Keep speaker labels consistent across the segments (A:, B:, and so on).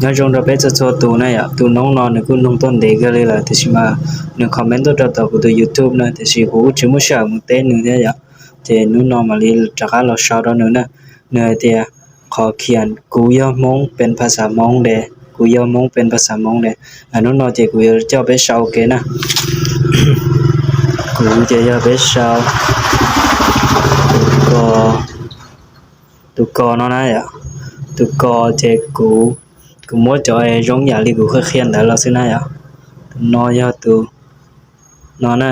A: nhớ trong đó bé cho tụ này ạ tụ nông nọ nữa cũng nông tôn để cái là thì mà nữa comment đó đó của tụ YouTube này thì cũng chỉ muốn share một tên nữa thế ạ thì nó nọ mà đi chắc là sau đó nữa nè nữa thìขอเขียนกูยอมงเป็นภาษามงเดกูยอมงเป็นภาษามงเดอันนู้นเนาะที่กูจะไปเช่าเกนะ กูจะไปเช่าตุกอเนาะนะอ่ะตุกอที่กูมั่วจอยร้องอย่างที่กูเคยเขียนได้แล้วสินะอ่ะน้อยตุน้อนะ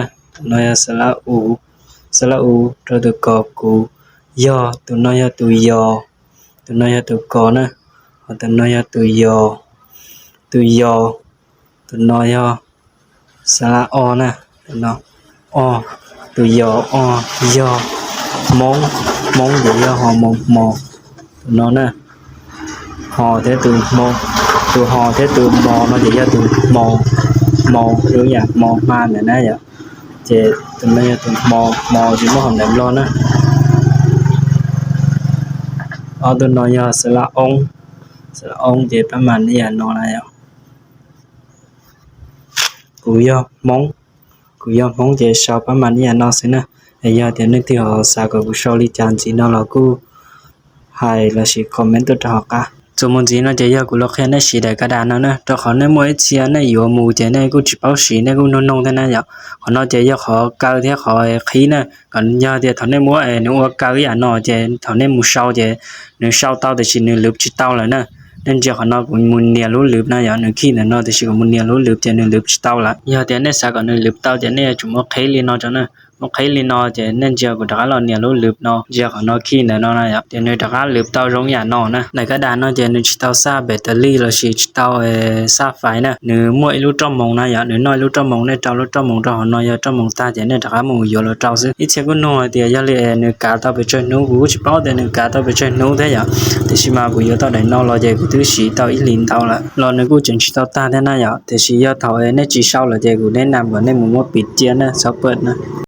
A: น้อยสระอูตัวตุกอกูยอตุน้อยตุยอตุน้อยตุกอนะตุน้อยตุยอตุน้อยสระอนะเนาะอตุยอยอมงเดี๋ยวยอหอมงมอเนาะนะหอthế từ mong từ hò thế từ mò nó chỉ ra từ mòรู้อย่างมอมาเนี่ยนะอย่าเจตรงนี้từ mò chỉ có hòn đệm loนะเอาตัวน้อยสระองเจประมาณนี้นอนอะไรกูยอมงเจชอบประมาณนี้นอนสินะไอ้ยาเดี๋ยวนึกที่เขาสากกูชอบลิจานจีนแล้วกูให้เราสิคอมเมนต์ตัวทอกะจมุนจีนจะยากูล็อกแค่ในสีได้กระดานแล้วนะแต่เขาในมวยเชียในอยู่หมู่เจในกูจิเป้าสีในกูนงๆเท่านั้นอย่าเขานอจะยาขอเกาที่เขาขี้นะก่อนยาเดี๋ยวเขาในมวยนึกว่าเกาอย่างนอเจเขาในหมู่เช่าเจนึกเช่าเต้าแต่ชิ้นนึงลืบจิเต้าเลยนะนั่นจะเขานอกูมุนเนียรู้ลืบนะอย่านึกขี้นะนอแต่ชิ้นกูมุนเนียรู้ลืบเจนึงลืบจิเต้าละยาเดี๋ยวในสากก่อนนึกลืบเต้าเจในจุ่มว่าขี้ลีนอจังนะmột khi li no je nên giờ của đó là nhiều lúp no giờ của nó khi này nó này thì nơi đó lúp tao giống nhà nó nè này cái đàn nó je nơi tao xa battery là chỉ tao xa phải nè nếu mỗi lúc trong mông này nếu nói lúc trong mông này tao lúc trong mông tao nói giờ trong mông ta je nên đó mông giờ là tao chứ ít xe của nó thì giờ là nếu cả tao bị chơi nấu cũng chỉ bảo để nếu cả tao bị chơi nấu thế vậy thì chỉ mà của giờ tao để nó là je của thứ gì tao ít liền tao là lo nếu của chuyện tao ta thế này thì chỉ giờ tao này chỉ sau là je của nên làm của nên một bịt chia nè sắp bớt nè